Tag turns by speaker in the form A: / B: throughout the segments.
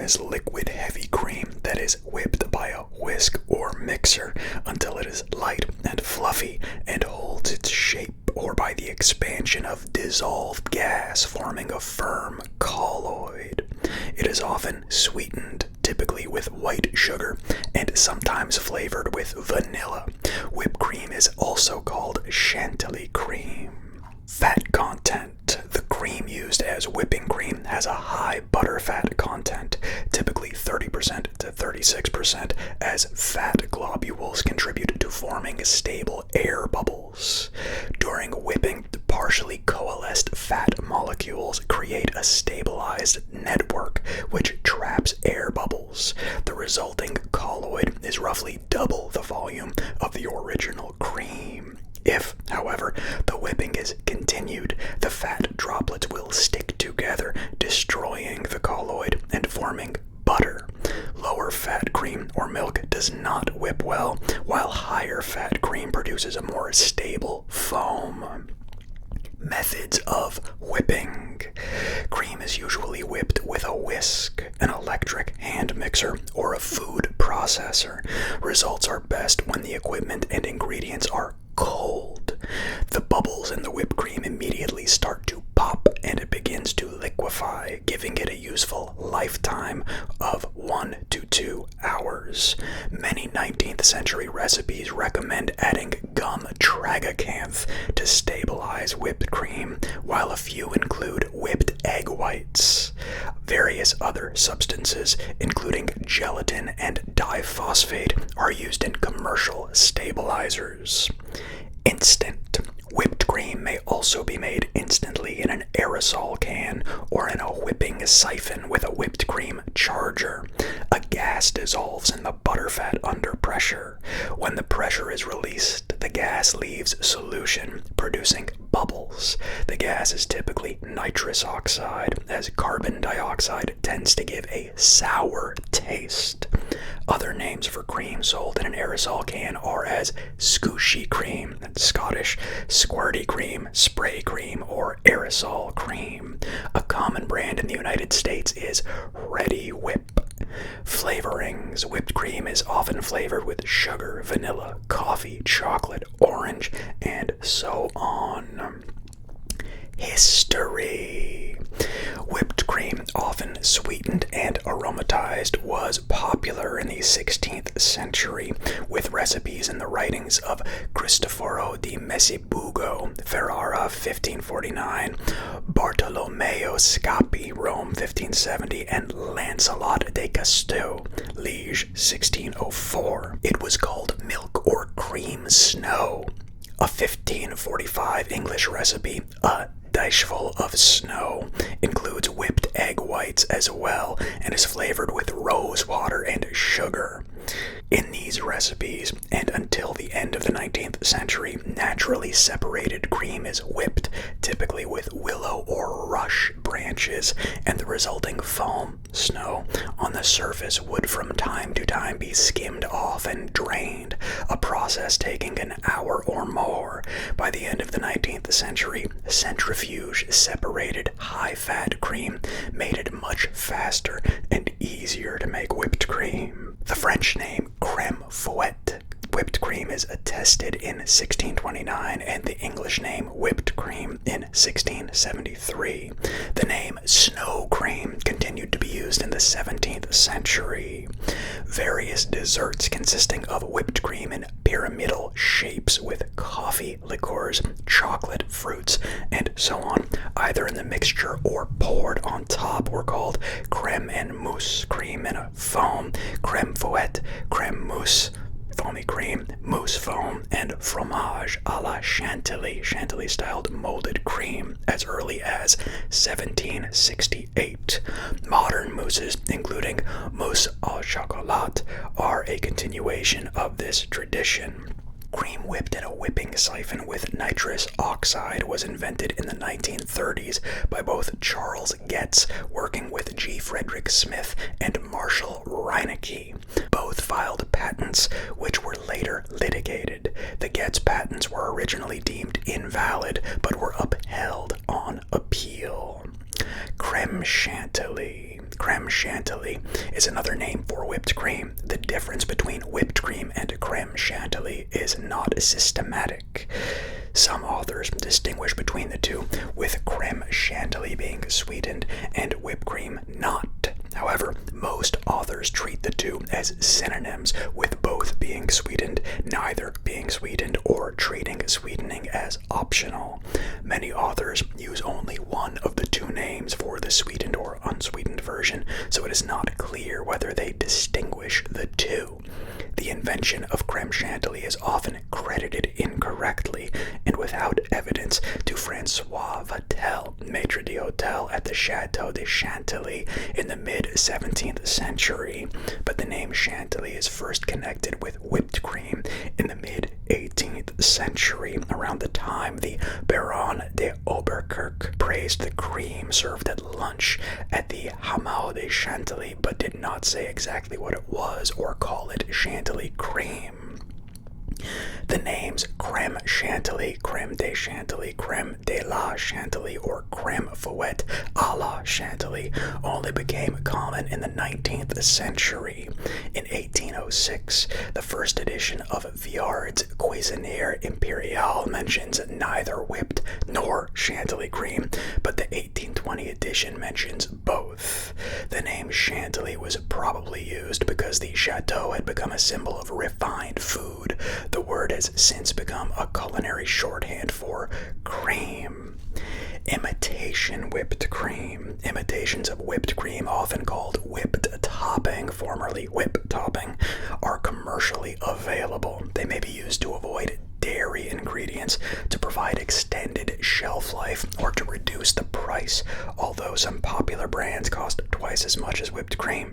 A: is liquid heavy cream that is whipped by a whisk or mixer until it is light and fluffy and holds its shape, or by the expansion of dissolved gas forming a firm colloid. It is often sweetened, typically with white sugar, and sometimes flavored with vanilla. Whipped cream is also called chantilly cream. Fat content. The cream used as whipping cream has a high butterfat content, typically 30% to 36%, as fat globules contribute to forming stable air bubbles. During whipping, the partially coalesced fat molecules create a stabilized network which traps air bubbles. The resulting colloid is roughly double the volume of the original cream. If, however, the whipping is continued, the fat droplets will stick together, destroying the colloid and forming butter. Lower fat cream or milk does not whip well, while higher fat cream produces a more stable foam. Methods of whipping. Cream is usually whipped with a whisk, an electric hand mixer, or a food processor. Results are best when the equipment and ingredients are cold. The bubbles in the whipped cream immediately start to pop and it begins to liquefy, giving it a useful lifetime of 1 to 2 hours. Many 19th century recipes recommend adding gum tragacanth to stabilize whipped cream, while a few include whipped egg whites. Various other substances, including gelatin and diphosphate, are used in commercial stabilizers. Instant. Whipped cream may also be made instantly in an aerosol can or in a whipping siphon with a whipped cream charger. A gas dissolves in the butterfat under pressure. When the pressure is released, the gas leaves solution, producing bubbles. The gas is typically nitrous oxide, as carbon dioxide tends to give a sour taste. Other names for cream sold in an aerosol can are as scooshy cream, Scottish squirty cream, spray cream, or aerosol cream. A common brand in the United States is Ready Whip. Flavorings. Whipped cream is often flavored with sugar, vanilla, coffee, chocolate, orange, and so on. History. Whipped cream, often sweetened and aromatized, was popular in the 16th century, with recipes in the writings of Cristoforo di Messibugo, Ferrara, 1549, Bartolomeo Scapi, Rome, 1570, and Lancelot de Casteau, Liege, 1604. It was called milk or cream snow. A 1545 English recipe, a dishful of snow, includes whipped egg whites as well and is flavored with rose water and sugar. In these recipes, and until the end of the 19th century, naturally separated cream is whipped, typically with willow or rush branches, and the resulting foam, snow, on the surface would from time to time be skimmed off and drained, a process taking an hour or more. By the end of the 19th century, centrifuge separated high-fat cream made it much faster and easier to make whipped cream. The French name crème fouette, whipped cream, is attested in 1629, and the English name whipped cream in 1673. The name snow cream continued to be used in the 17th century. Various desserts consisting of whipped cream in pyramidal shapes with coffee, liqueurs, chocolate, fruits, and so on, either in the mixture or poured on top, were called crème en mousse, cream in a foam, crème fouette, crème mousse, foamy cream, mousse foam, and fromage a la chantilly, chantilly-styled molded cream, as early as 1768. Modern mousses, including mousse au chocolat, are a continuation of this tradition. Cream whipped in a whipping siphon with nitrous oxide was invented in the 1930s by both Charles Getz, working with G. Frederick Smith, and Marshall Reinecke. Both filed patents, which were later litigated. The Getz patents were originally deemed invalid, but were upheld on appeal. Creme chantilly. Creme chantilly is another name for whipped cream. The difference between whipped cream and creme chantilly is not systematic. Some authors distinguish between the two, with creme chantilly being sweetened and whipped cream not. However, most authors treat the two as synonyms, with both being sweetened, neither being sweetened, or treating sweetening as optional. Many authors use only one of the two names for the sweetened or unsweetened version, so it is not clear whether they distinguish the two. The invention of creme chantilly is often credited incorrectly and without evidence to Francois Vatel, maitre d'hotel at the Chateau de Chantilly in the mid-17th century, but the name chantilly is first connected with whipped cream in the mid-18th century, around the time the Baron de Oberkirch praised the cream served at lunch at the Hamau de Chantilly, but did not say exactly what it was or call it chantilly cream. The names creme chantilly, creme de chantilly, creme de la chantilly, or creme fouette a la chantilly only became common in the 19th century. In 1806, the first edition of Viard's Cuisinière Impériale mentions neither whipped nor chantilly cream, but the 1820 edition mentions both. The name chantilly was probably used because the chateau had become a symbol of refined food. The word has since become a culinary shorthand for cream. Imitation whipped cream. Imitations of whipped cream, often called whipped topping, formerly whip topping, are commercially available. They may be used to avoid dairy ingredients, to provide extended shelf life, or to reduce the price, although some popular brands cost twice as much as whipped cream.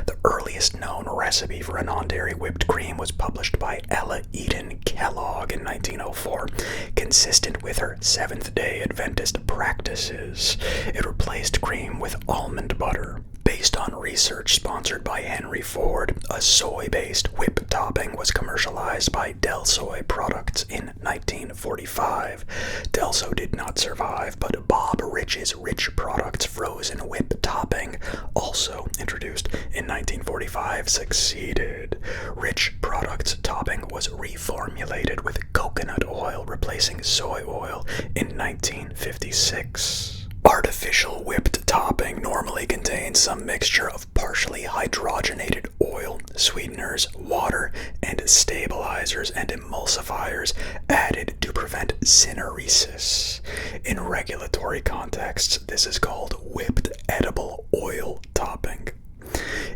A: The earliest known recipe for a non-dairy whipped cream was published by Ella Eden Kellogg in 1904, consistent with her Seventh-day Adventist practices. It replaced cream with almond butter. Based on research sponsored by Henry Ford, a soy-based whip topping was commercialized by Del Soy Products in 1945. Del Soy did not survive, but Bob Rich's Rich Products frozen whip topping, also introduced in 1945, succeeded. Rich Products topping was reformulated with coconut oil, replacing soy oil in 1956. Artificial whipped topping normally contains some mixture of partially hydrogenated oil, sweeteners, water, and stabilizers and emulsifiers added to prevent syneresis. In regulatory contexts, this is called whipped edible oil topping.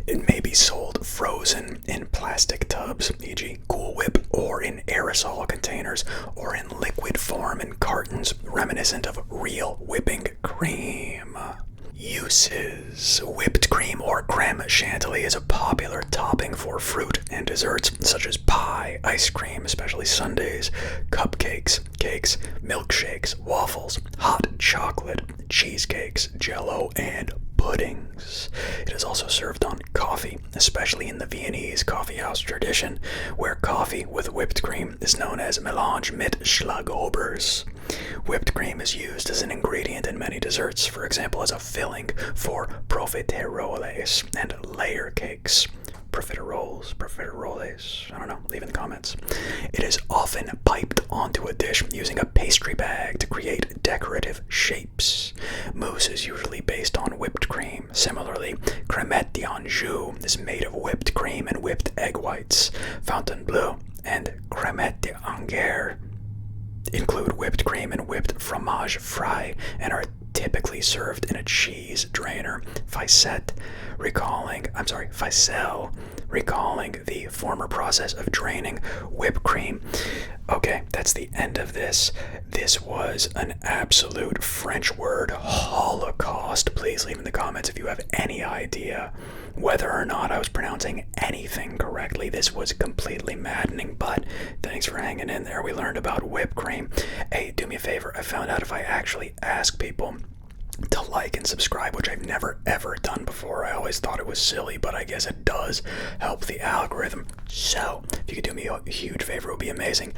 A: It may be sold frozen in plastic tubs, e.g. Cool Whip, or in aerosol containers, or in liquid form in cartons, reminiscent of real whipping cream. Uses. Whipped cream or creme chantilly is a popular topping for fruit and desserts such as pie, ice cream, especially sundaes, cupcakes, cakes, milkshakes, waffles, hot chocolate, cheesecakes, jello, and puddings. It is also served on coffee, especially in the Viennese coffeehouse tradition, where coffee with whipped cream is known as Melange mit Schlagobers. Whipped cream is used as an ingredient in many desserts, for example as a filling for profiteroles and layer cakes. Profiteroles, I don't know, leave in the comments. It is often piped onto a dish using a pastry bag to create decorative shapes. Mousse is usually based on whipped cream. Similarly, cremette d'Anjou is made of whipped cream and whipped egg whites. Fontainebleau and cremette d'Angers include whipped cream and whipped fromage frais and are typically served in a cheese drainer. Ficelle, recalling the former process of draining whipped cream. Okay, that's the end of this. This was an absolute French word holocaust. Please leave in the comments if you have any idea whether or not I was pronouncing anything correctly. This was completely maddening, but thanks for hanging in there. We learned about whipped cream. Hey, do me a favor. I found out if I actually ask people to like and subscribe, which I've never ever done before. I always thought it was silly, but I guess it does help the algorithm. So, if you could do me a huge favor, it would be amazing.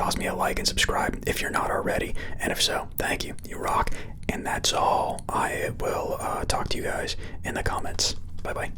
A: toss me a like and subscribe if you're not already. And if so, thank you. You rock. And that's all. I will talk to you guys in the comments. Bye bye.